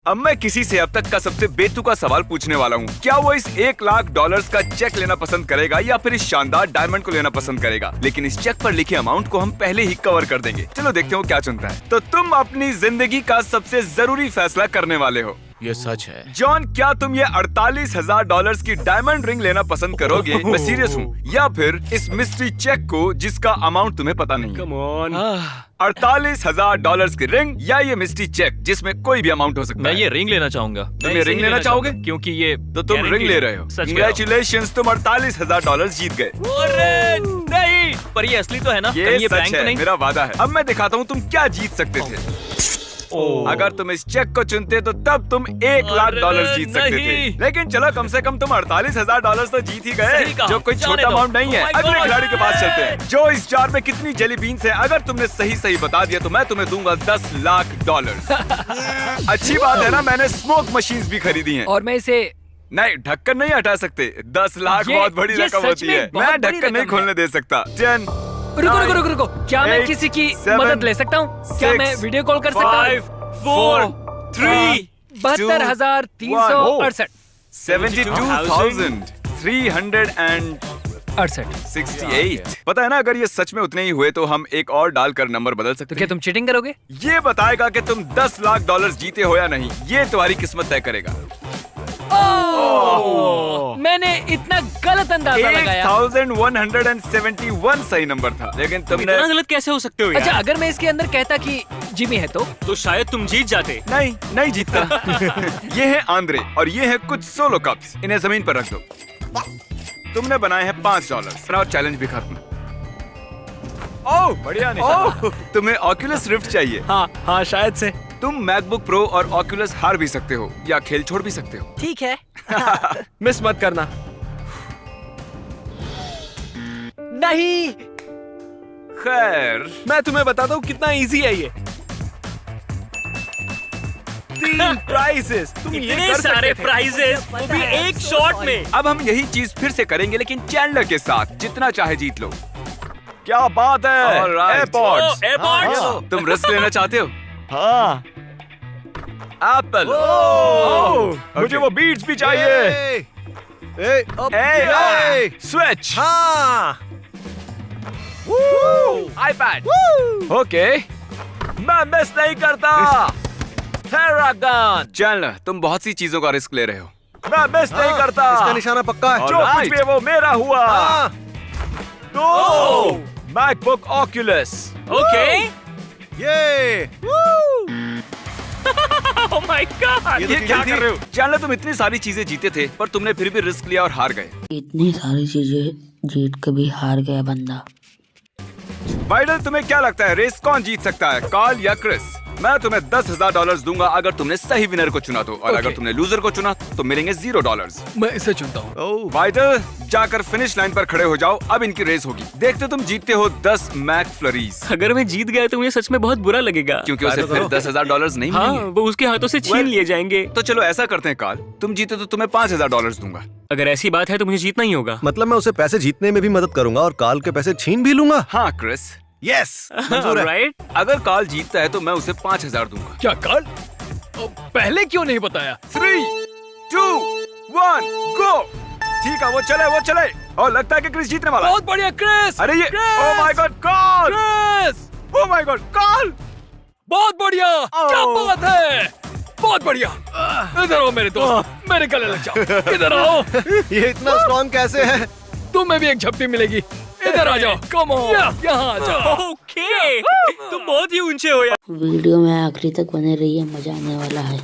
अब मैं किसी से अब तक का सबसे बेतुका सवाल पूछने वाला हूँ। क्या वो इस $1,00,000 का चेक लेना पसंद करेगा या फिर इस शानदार डायमंड को लेना पसंद करेगा? लेकिन इस चेक पर लिखे अमाउंट को हम पहले ही कवर कर देंगे। चलो देखते हो क्या चुनता है। तो तुम अपनी जिंदगी का सबसे जरूरी फैसला करने वाले हो। ये सच है। जॉन, क्या तुम ये $48,000 की डायमंड रिंग लेना पसंद करोगे? मैं सीरियस हूँ। या फिर इस मिस्ट्री चेक को जिसका अमाउंट तुम्हें पता नहीं? Come on. $48,000 की रिंग या ये मिस्ट्री चेक जिसमें कोई भी अमाउंट हो सकता मैं है? ये रिंग लेना चाहूंगा। तुम ये रिंग लेना चाहोगे? क्योंकि ये तो तुम रिंग ले रहे हो। Congratulations, तुम $48,000 जीत गए। अरे नहीं, पर ये असली तो है ना? ये कहीं सच प्रैंक तो है, नहीं? मेरा वादा है। अब मैं दिखाता हूँ तुम क्या जीत सकते थे। अगर तुम इस चेक को चुनते तो तब तुम $1,00,000 जीत सकते थे। नहीं। लेकिन चलो, कम से कम तुम $48,000 तो जीत ही गए, सही कहा। जो कोई जाने छोटा दो। अमाउंट नहीं है। Oh my अगले God। खिलाड़ी के पास चलते हैं। जो इस जार में कितनी जेली बीन्स है, अगर तुमने सही बता दिया तो मैं तुम्हें दूंगा $10,00,000। अच्छी बात है ना, मैंने स्मोक मशीन्स भी खरीदी हैं। और मैं इसे नहीं, ढक्कन नहीं हटा सकते। 10 लाख ये- बहुत बड़ी ये रकम सच होती में है। बहुत मैं बड़ी ढक्कन नहीं रकम है। खोलने दे सकता। 10 रुको। क्या मैं 8, किसी की 7, मदद ले सकता हूँ? क्या 6, मैं वीडियो कॉल कर सकता हूँ? 5, 4, 3। 72,368 72,368। पता है ना, अगर ये सच में उतने ही हुए तो हम एक और डालकर नंबर बदल सकते तो क्या हैं। तुम चीटिंग करोगे? ये बताएगा कि तुम $10,00,000 जीते हो या नहीं। ये तुम्हारी किस्मत तय करेगा। मैंने इतना गलत अंदाजा लगाया। 1171 सही नंबर था, लेकिन तुमने इतना गलत कैसे हो सकते हो यार? अच्छा, अगर मैं इसके अंदर कहता कि जिमी है तो शायद तुम जीत जाते। नहीं जीतता। ये है आंद्रे और ये है कुछ सोलो कप्स। इन्हें जमीन पर रख दो। तुमने बनाए हैं $5 और चैलेंज भी खत्म। ओह बढ़िया निशाना। तुम्हें ऑक्यूलस रिफ्ट चाहिए? हाँ शायद से। तुम मैकबुक प्रो और ऑक्यूलस हार भी सकते हो या खेल छोड़ भी सकते हो। ठीक है। मिस मत करना। नहीं, खैर, मैं तुम्हें बताता हूँ कितना इजी है ये। 3 प्राइजेस। तुम ये इतने कर सारे सकते थे। प्राइजेस, वो भी एक शॉट में। अब हम यही चीज फिर से करेंगे, लेकिन चैंडलर के साथ। जितना चाहे जीत लो। क्या बात है। एयरपॉड्स। एयरपॉड्स। तुम रिस्क लेना चाहते हो? हाँ। एप्पल। मुझे वो बीट्स भी चाहिए। स्विच। आईपैड। ओके, मैं मिस नहीं करता। Theragun। चैंडलर, तुम बहुत सी चीजों का रिस्क ले रहे हो। मैं मिस नहीं करता। इसका निशाना पक्का है। जो कुछ भी है वो मेरा हुआ। तो मैकबुक ऑक्यूलस। ओके। ये ओह माय गॉड। ये क्या कर रहे हो? चैंडलर, तुम इतनी सारी चीजें जीते थे, पर तुमने फिर भी रिस्क लिया और हार गए। इतनी सारी चीजें जीत के भी हार गया बंदा। वाइडल, तुम्हें क्या लगता है रेस कौन जीत सकता है, कार्ल या क्रिस? मैं तुम्हें $10,000 दूंगा अगर तुमने सही विनर को चुना तो, और अगर तुमने लूजर को चुना तो मिलेंगे $0। मैं इसे चुनता हूँ। वाइडल, जाकर फिनिश लाइन पर खड़े हो जाओ। अब इनकी रेस होगी। देखते तुम जीतते हो 10 मैक फ्लरीज, अगर मैं जीत गया तो मुझे सच में बहुत बुरा लगेगा। क्योंकि उसे फिर $10,000 नहीं हाँ, मिलेंगे। वो उसके हाथों से छीन लिए जाएंगे। तो चलो ऐसा करते हैं कार्ल, तुम जीते तो तुम्हें $5,000 दूंगा। अगर ऐसी बात है तो मुझे जीतना ही होगा। मतलब मैं उसे पैसे जीतने में भी मदद करूंगा और काल के पैसे छीन भी लूंगा। हाँ क्रिस, यस, मंजूर है। राइट। अगर कार्ल जीतता है तो मैं उसे $5,000 दूंगा। क्या कल? पहले क्यों नहीं बताया? 3, 2, 1, गो। ठीक है, वो चले। और लगता है कि क्रिस जीतने वाला है। बहुत बढ़िया क्रिस। अरे ये, Chris! Oh my god, Carl! Chris! Oh my god, Carl! बहुत बढ़िया। क्या बात है, बहुत बढ़िया। इधर आओ मेरे दोस्त, मेरे गले लग जाओ। इधर आओ। ये इतना स्ट्रॉन्ग कैसे है? तुम्हें भी एक झप्पी मिलेगी। इधर आ जाओ। कम ऑन, यहाँ आ जाओ। ओके, तुम बहुत ही ऊंचे हो यार। वीडियो में आखिरी तक बने रहिए, मजा आने वाला है।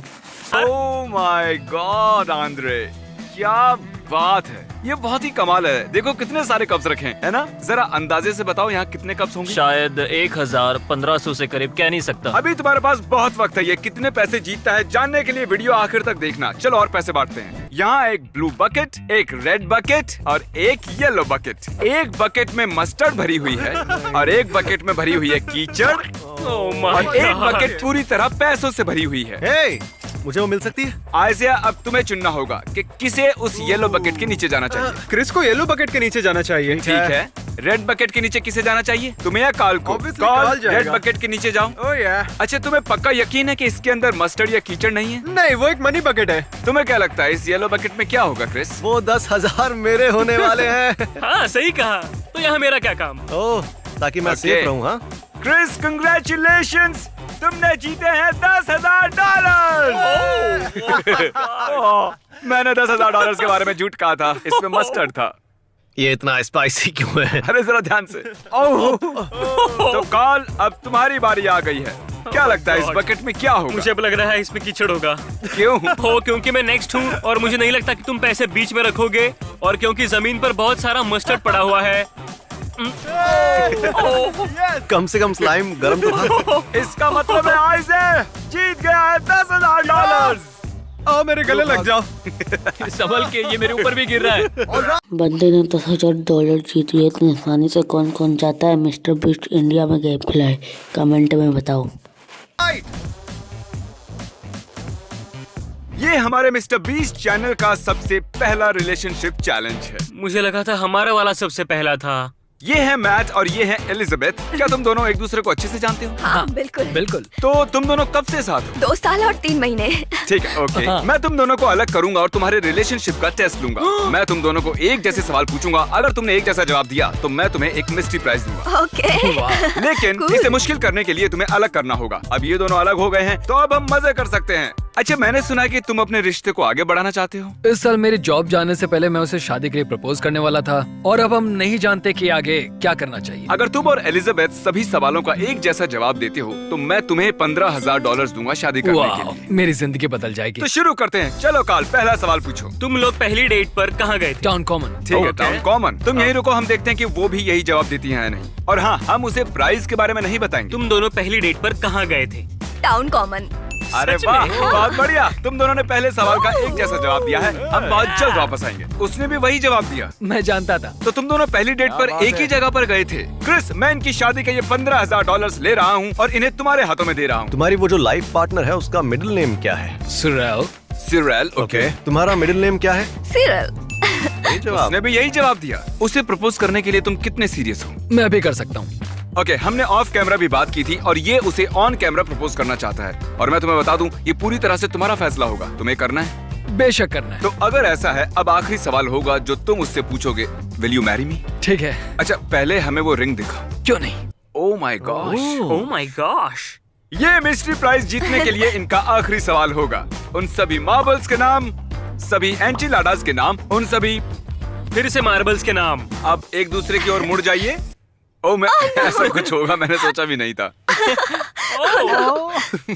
ओह माय गॉड आंद्रे, क्या बात है। ये बहुत ही कमाल है। देखो कितने सारे कप्स रखे हैं, है ना? जरा अंदाजे से बताओ यहाँ कितने कप्स होंगे? शायद 1,1500 से करीब, कह नहीं सकता। अभी तुम्हारे पास बहुत वक्त है। ये कितने पैसे जीतता है जानने के लिए वीडियो आखिर तक देखना। चलो और पैसे बांटते हैं। यहाँ एक ब्लू बकेट, एक रेड बकेट और एक येलो बकेट। एक बकेट में मस्टर्ड भरी हुई है और एक बकेट में भरी हुई है कीचड़, ओह माय और एक बकेट पूरी तरह पैसों से भरी हुई है। हे, मुझे वो मिल सकती है? आइजिया, अब तुम्हें चुनना होगा कि किसे उस येलो बकेट के नीचे जाना चाहिए। क्रिस को येलो बकेट के नीचे जाना चाहिए। ठीक है, रेड बकेट के नीचे किसे जाना चाहिए, तुम्हें या काल को? Obviously काल जाएगा। रेड बकेट के नीचे जाओ। ओह या अच्छा, तुम्हें पक्का यकीन है कि इसके अंदर मस्टर्ड या कीचड़ नहीं है? नहीं, वो एक मनी बकेट है। तुम्हें क्या लगता है इस येलो बकेट में क्या होगा क्रिस? वो 10,000 मेरे होने वाले हैं। हाँ सही कहा। तो यहाँ मेरा क्या काम? ओह, ताकि मैं Okay. सेफ रहूं। हाँ, क्रिस कंग्रेचुलेशंस, तुमने जीते हैं $10,000। मैंने $10,000 के बारे में झूठ कहा था, इसमें मस्टर्ड था। ये इतना स्पाइसी क्यों है? अरे जरा ध्यान से। तो कॉल, अब तुम्हारी बारी आ गई है। क्या लगता है इस बकेट में क्या होगा? मुझे अब लग रहा है इसमें कीचड़ होगा। क्यों? हो क्योंकि मैं नेक्स्ट हूँ और मुझे नहीं लगता कि तुम पैसे बीच में रखोगे, और क्योंकि जमीन पर बहुत सारा मस्टर्ड पड़ा हुआ है। कम से कम स्लाइम गर्म तो था। इसका मतलब है आइज़े जीत गया है $10,000। आओ मेरे गले लग जाओ। संभल के, ये मेरे ऊपर भी गिर रहा है। बंदे ने $10,000 जीत लिए। इतनी आसानी से कौन कौन चाहता है मिस्टर बीस्ट इंडिया में गेम खिलाए? कमेंट में बताओ। ये हमारे मिस्टर बीस्ट चैनल का सबसे पहला रिलेशनशिप चैलेंज है। मुझे लगा था हमारा वाला सबसे पहला था। ये है मैट और ये है एलिजाबेथ। क्या तुम दोनों एक दूसरे को अच्छे से जानते हो? हाँ बिल्कुल। बिल्कुल। तो तुम दोनों कब से साथ हो? 2 साल और 3 महीने। ठीक है, ओके। मैं तुम दोनों को अलग करूंगा और तुम्हारे रिलेशनशिप का टेस्ट लूंगा। मैं तुम दोनों को एक जैसे सवाल पूछूंगा। अगर तुमने एक जैसा जवाब दिया तो मैं तुम्हें एक मिस्ट्री प्राइज दूंगा। ओके। लेकिन Cool. इसे मुश्किल करने के लिए तुम्हें अलग करना होगा। अब ये दोनों अलग हो गए हैं तो अब हम मजे कर सकते हैं। अच्छा, मैंने सुना है कि तुम अपने रिश्ते को आगे बढ़ाना चाहते हो। इस साल मेरी जॉब जाने से पहले मैं उसे शादी के लिए प्रपोज करने वाला था, और अब हम नहीं जानते कि आगे क्या करना चाहिए। अगर तुम और एलिजाबेथ सभी सवालों का एक जैसा जवाब देते हो तो मैं तुम्हें $15,000 दूंगा शादी करने के वाह, लिए। मेरी जिंदगी बदल जाएगी। तो शुरू करते हैं। चलो काल, पहला सवाल पूछो। तुम लोग पहली डेट पर कहाँ गए थे? Town common. ठीक है, Okay. Town common. तुम यही रुको, हम देखते हैं कि वो भी यही जवाब देती हैं या नहीं। और हाँ, हम उसे प्राइस के बारे में नहीं बताएंगे। तुम दोनों पहली डेट पर कहाँ गए थे? Town common. अरे सच वाह, में? बहुत बढ़िया। तुम दोनों ने पहले सवाल का एक जैसा जवाब दिया है। हम बहुत जल्द वापस आएंगे। उसने भी वही जवाब दिया। मैं जानता था। तो तुम दोनों पहली डेट पर बात एक ही है। जगह पर गए थे। क्रिस, मैं इनकी शादी के ये $15,000 ले रहा हूँ और इन्हें तुम्हारे हाथों में दे रहा हूँ। तुम्हारी वो जो लाइफ पार्टनर है उसका मिडिल नेम क्या है? सुरेल। सिरेल। ओके। तुम्हारा मिडिल नेम क्या है? सिरल। ये जवाब। उसने भी यही जवाब दिया। उसे प्रपोज करने के लिए तुम कितने सीरियस हो? मैं भी कर सकता हूँ। ओके, हमने ऑफ कैमरा भी बात की थी और ये उसे ऑन कैमरा प्रपोज करना चाहता है। और मैं तुम्हें बता दूं, ये पूरी तरह से तुम्हारा फैसला होगा। तुम्हें करना है। बेशक करना है। तो अगर ऐसा है, अब आखिरी सवाल होगा जो तुम उससे पूछोगे, विल यू मैरी मी? ठीक है, अच्छा, पहले हमें वो रिंग दिखाओ। क्यों नहीं। Oh my gosh, oh my gosh. ये मिस्ट्री प्राइज जीतने के लिए इनका आखिरी सवाल होगा। उन सभी मार्बल्स के नाम, सभी एंचिलाडास के नाम, उन सभी। फिर से मार्बल्स के नाम। अब एक दूसरे की ओर मुड़ जाइए। ओह, मैं ऐसा कुछ होगा मैंने सोचा भी नहीं था।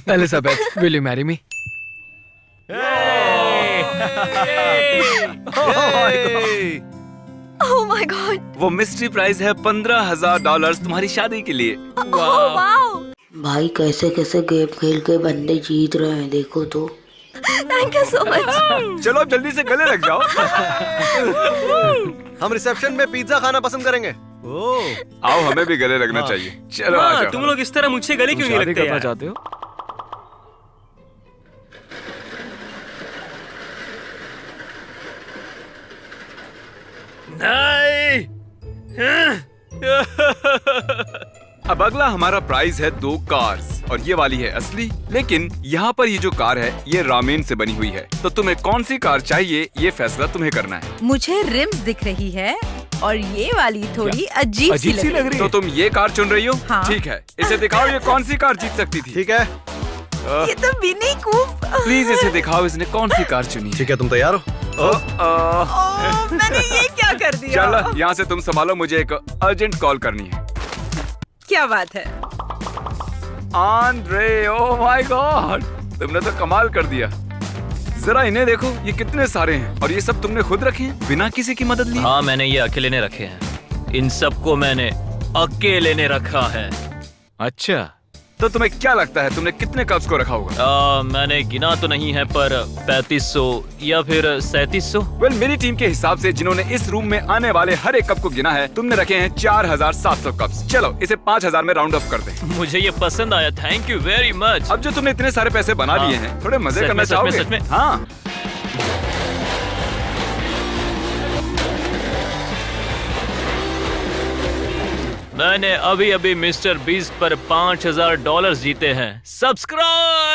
Elizabeth, will you marry me? Oh my God. वो मिस्ट्री प्राइज है $15,000 तुम्हारी शादी के लिए। Oh wow. भाई कैसे कैसे गेम खेल के बंदे जीत रहे हैं, देखो तो। Thank you so much. चलो अब जल्दी से गले लग जाओ। हम रिसेप्शन में पिज्जा खाना पसंद करेंगे। ओह, आओ, हमें भी गले लगना चाहिए। चलो आ हाँ, जाओ। तुम लोग इस तरह मुझसे गले क्यों नहीं लगते यार? चाहते हो? अब अगला हमारा प्राइज है 2 कार्स और ये वाली है असली। लेकिन यहाँ पर ये जो कार है ये रामेन से बनी हुई है। तो तुम्हें कौन सी कार चाहिए ये फैसला तुम्हें करना है। मुझे रिम्स दिख रही है और ये वाली थोड़ी अजीब सी लग रही है। तो तुम ये कार चुन रही हो? हाँ। ठीक है, इसे दिखाओ ये कौन सी कार जीत सकती थी। ठीक है, ये तो बिनी कूप। प्लीज इसे दिखाओ, इसने कौन सी कार चुनी है। ठीक है, तुम तैयार हो? ओह, मैंने ये क्या कर दिया? चलो यहाँ से तुम संभालो, मुझे एक अर्जेंट कॉल करनी है। क्या बात है? आंद्रे, ओह माय गॉड, तुमने तो कमाल कर दिया। जरा इन्हें देखो, ये कितने सारे हैं और ये सब तुमने खुद रखे हैं बिना किसी की मदद लिए। हाँ, मैंने ये अकेले ने रखे हैं। इन सबको मैंने अकेले ने रखा है। अच्छा, तो तुम्हें क्या लगता है तुमने कितने कप्स को रखा होगा? मैंने गिना तो नहीं है, पर 3500 या फिर 3700। वेल, मेरी टीम के हिसाब से जिन्होंने इस रूम में आने वाले हर एक कप को गिना है, तुमने रखे हैं 4700 कप्स। चलो इसे 5000 में राउंड अप कर दें। मुझे ये पसंद आया, थैंक यू वेरी मच। अब जो तुमने इतने सारे पैसे बना हाँ। लिए हैं, थोड़े मजे सच करना में, सच में, चाहोगे? सच में। हाँ। मैंने अभी अभी मिस्टर बीस्ट पर $5000 जीते हैं। सब्सक्राइब।